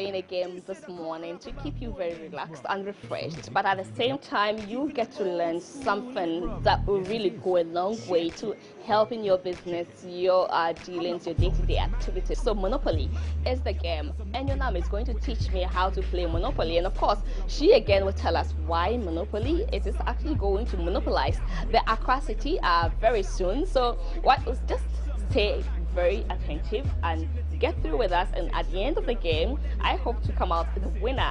playing a game this morning to keep you very relaxed and refreshed, but at the same time you get to learn something that will really go a long way to helping your business, your dealings, your day-to-day activities. So Monopoly is the game, and your mom is going to teach me how to play Monopoly, and of course she again will tell us why Monopoly it is actually going to monopolize the Accra City very soon. So what was just stay very attentive and get through with us, and at the end of the game I hope to come out the winner.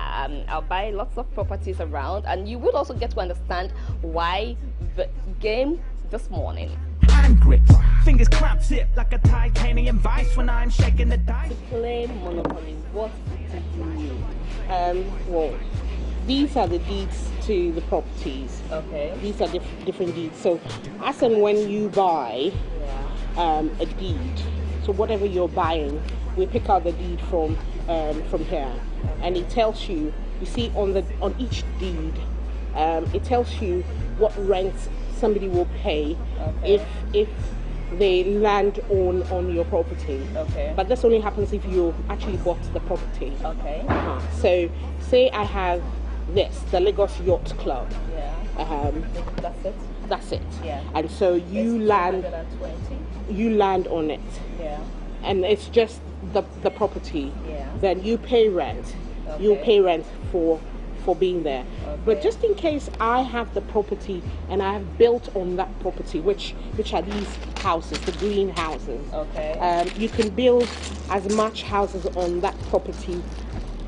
I'll buy lots of properties around, and you would also get to understand why the game this morning. Hand grip, fingers clamp zip like a titanium vice when I'm shaking the dice. To play Monopoly, what do you need? Well, these are the deeds to the properties. Okay. These are different deeds. So as and when you buy a deed, so whatever you're buying, we pick out the deed from here, and it tells you. You see on each deed, it tells you what rent somebody will pay if they land on your property. Okay. But this only happens if you actually bought the property. Okay. So say I have the Lagos Yacht Club. Yeah. That's it. That's it. Yeah. And so you land on it. Yeah. And it's just the property. Yeah. Then you pay rent. Okay. You pay rent for being there. Okay. But just in case I have the property and I have built on that property, which are these houses, the green houses. Okay. You can build as much houses on that property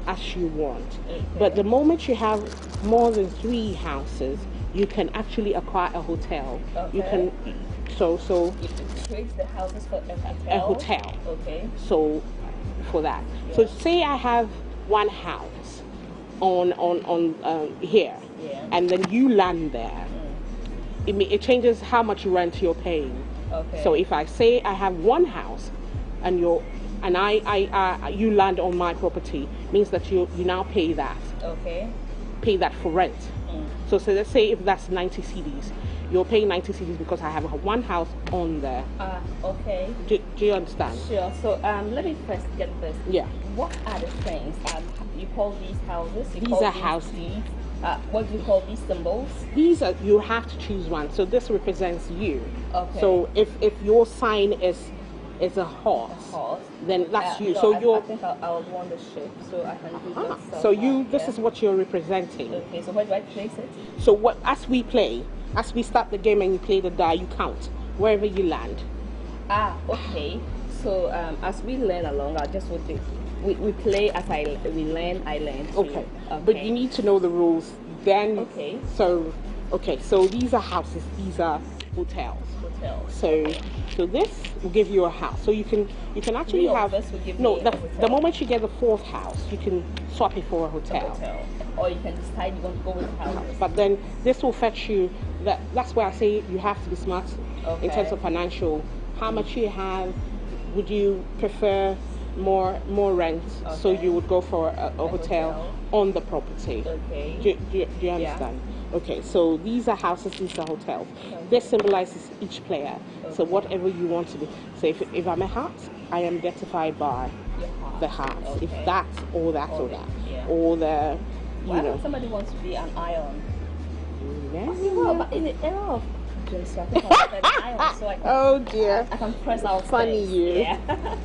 as you want. Okay. But the moment you have more than 3 houses, you can actually acquire a hotel. Okay. You can so You can trade the houses for a hotel. a hotel. Okay. So for that. Yeah. So say I have one house on here, Yeah. and then you land there. It changes how much rent you're paying. Okay. So if I say I have one house, and you land on my property, means that you now pay that. Okay. Pay that for rent. So let's say if that's 90 CDs, you're paying 90 CDs because I have one house on there. Okay. Do you understand? Sure. So let me first get this. Yeah. What are the things you call these houses? These are houses. Deeds. What do you call these symbols? These are, you have to choose one. So this represents you. Okay. So if your sign is a horse, then that's you. No, so I think I would want the ship, so I can do that. So this is what you're representing. Okay. So where do I place it? So as we start the game and you play the die, you count wherever you land. Okay. So as we learn along, I just would do. We play as we learn. I learn. Okay. But you need to know the rules. Then. Okay. So these are houses. These are hotels. So this will give you a house. So you can actually have the moment you get the 4th house, you can swap it for a hotel. Or you can decide you want to go with houses. But then this will fetch you. That's why I say you have to be smart in terms of financial. How much you have? Would you prefer more rent? Okay. So you would go for a hotel on the property. Okay. Do you understand? Yeah. Okay, so these are houses, these are hotels. Okay. This symbolizes each player. Okay. So whatever you want to do. So if I'm a heart, I am identified by the heart. Okay. If that or that or that. Yeah. Or the, Why don't somebody wants to be an ion? Yeah. Well, but in the era of drinks, I think I'll an ion, so I can, oh dear. I can press out. Funny things. you. Yeah.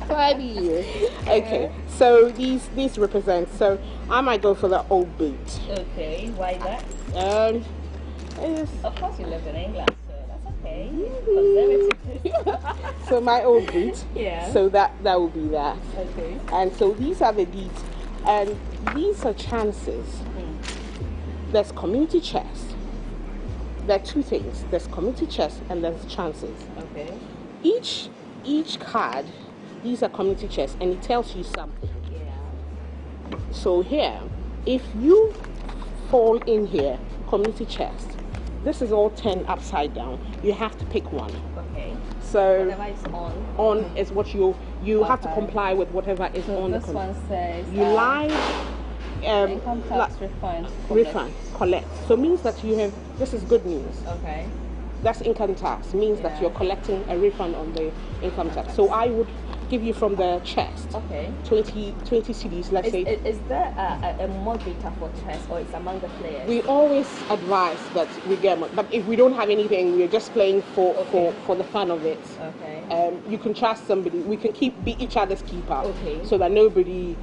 Funny you. Okay, so these represent. So I might go for the old boot. Okay, why that? Of course, you live in England, so that's okay. Conservative. So my old boot. Yeah. So that will be that. Okay. And so these are the deeds, and these are chances. There's community chest. There are 2 things. There's community chest and there's chances. Okay. Each card, these are community chests, and it tells you something. Yeah. So here, if you fall in here, community chest, this is all 10 upside down. You have to pick one. Okay. So whatever is on. On is what you have to comply with whatever is so on this the one says you lie. Income tax refund. Collect. So it means that you have. This is good news. Okay. That's income tax. Means that you're collecting a refund on the income tax. So I would give you from the chest. Okay. 20 CDs, let's say. Is there a moderator for chess, or it's among the players? We always advise that we get more, but if we don't have anything, we're just playing for the fun of it. Okay. You can trust somebody. We can be each other's keeper. Okay. So that nobody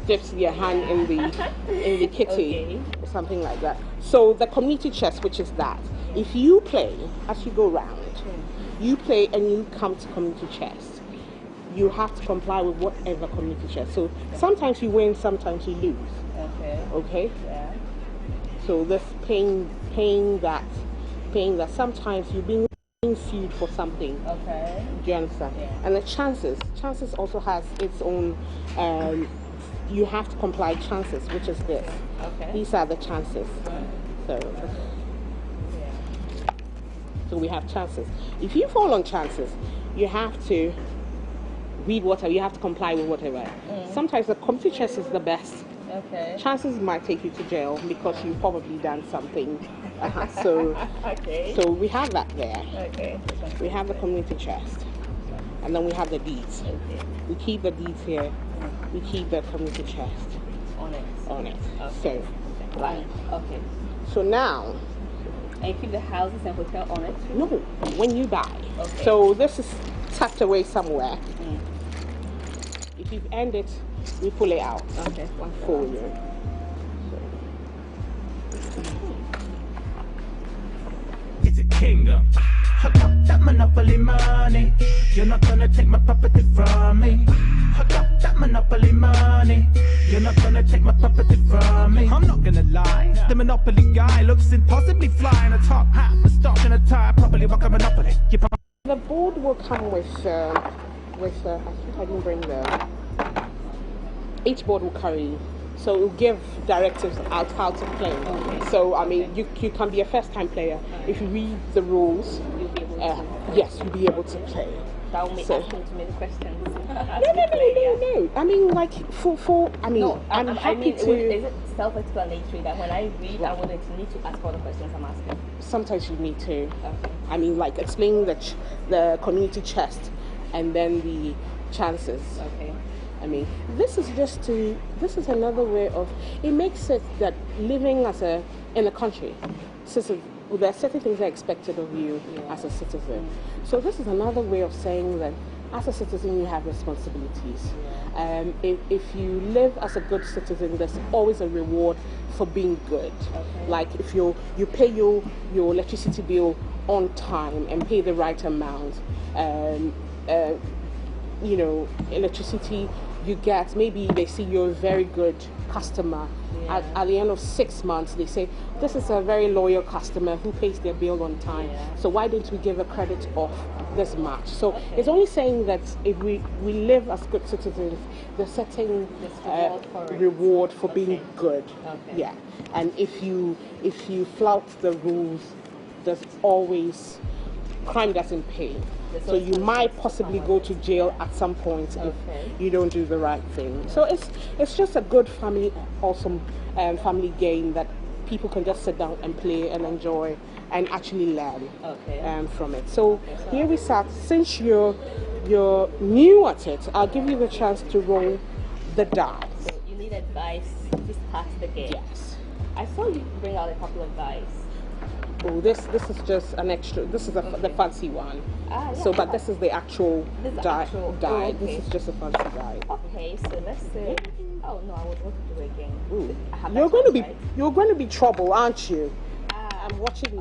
dips their hand in the kitty, Okay. or something like that. So the community chess, which is that, if you play as you go round, you play and you come to community chess, you have to comply with whatever community chess. So sometimes you win, sometimes you lose. Okay. Okay. Yeah. So this paying that sometimes you're being sued for something. Okay. Do you understand? Yeah. And the chances also has its own. You have to comply chances, which is this. Okay. These are the chances. So we have chances. If you fall on chances, you have to read whatever. You have to comply with whatever. Sometimes the computer chess is the best. Okay. Chances might take you to jail because you've probably done something. So Okay. so we have that there. Okay. We have the community chest, and then we have the deeds. Okay. We keep the deeds here. We keep the community chest On it. on it. Okay. So, right. Okay. So now, And you keep the houses and hotel on it too? no, when you buy. Okay. So this is tucked away somewhere. If you've ended it, we pull it out. Okay. One For you. It's a kingdom. I got that monopoly money. You're not gonna take my property from me. I got that monopoly money. You're not gonna take my property from me. I'm not gonna lie. The monopoly guy looks impossibly fly in a top hat, a stock and a tie, properly rock a monopoly. The board will come with I think I didn't bring each board will carry, so it will give directives out how to play. Okay. So I mean, you can be a first-time player if you read the rules. You'll be able to. Yes, you'll be able to play. That will make So- asking too many questions. No. I mean, like for I mean, No, I'm happy to. Is it self-explanatory that when I read, I wouldn't need to ask all the questions I'm asking? Sometimes you need to. Okay. I mean, like explaining the community chest, and then the chances. Okay. I mean, this is another way of, it makes it that living in a country, there are certain things that are expected of you as a citizen. So this is another way of saying that as a citizen you have responsibilities. If you live as a good citizen, there's always a reward for being good. Okay. Like if you pay your electricity bill on time and pay the right amount, electricity you get, maybe they see you're a very good customer. At the end of 6 months, they say, this is a very loyal customer who pays their bill on time. So why don't we give a credit off this much? So it's only saying that if we live as good citizens, there's certain reward for being good. Okay. Yeah. And if you flout the rules, there's always crime doesn't pay. So you might possibly go to jail at some point if you don't do the right thing. So it's just a good awesome family game that people can just sit down and play and enjoy and actually learn from it. So here we start. Since you're new at it, I'll give you the chance to roll the dice. So you need advice to start the game. Yes. I saw you bring out a couple of dice. Oh, this is just an extra. This is the fancy one. But this is the actual die. Oh, okay. This is just a fancy die. Okay, so let's say. Oh no, I would want to do it again. Ooh. I have You're that going to choice, be right? you're going to be trouble, aren't you? I'm watching you.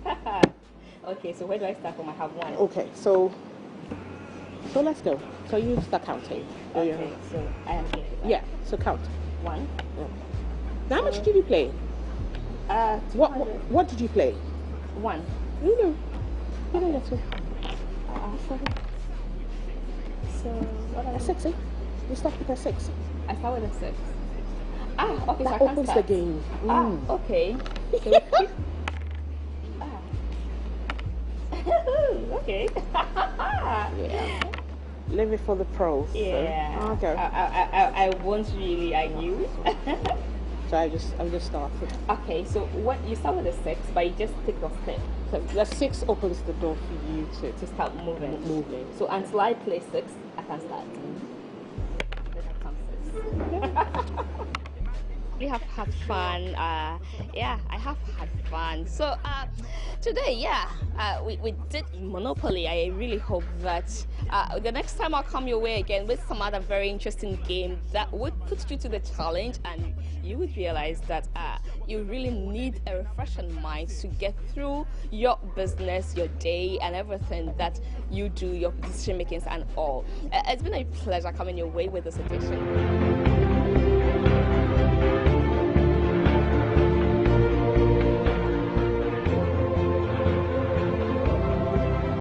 Okay. Okay, so where do I start from? I have one. Okay, so let's go. So you start counting. Okay, so I am here. Right? Yeah. So count. One. Yeah. Now, how much did you play? What did you play? One. You know what to. So what are A 6, eh? You start with a 6. I start with a 6. Okay, That so I opens can the start. game. Okay. So okay. Yeah. Leave it for the pros. Yeah. So. Okay. I won't really argue. So I'm just starting. Okay, so what you start with a 6, but you just take your step So the 6 opens the door for you to start moving. moving. So until I play 6, I can start. Then I come 6. We have had fun. Yeah, I have had fun. So today, we did Monopoly. I really hope that the next time I'll come your way again with some other very interesting game that would put you to the challenge, and you would realize that you really need a refreshing mind to get through your business, your day, and everything that you do, your decision makings and all. It's been a pleasure coming your way with this edition.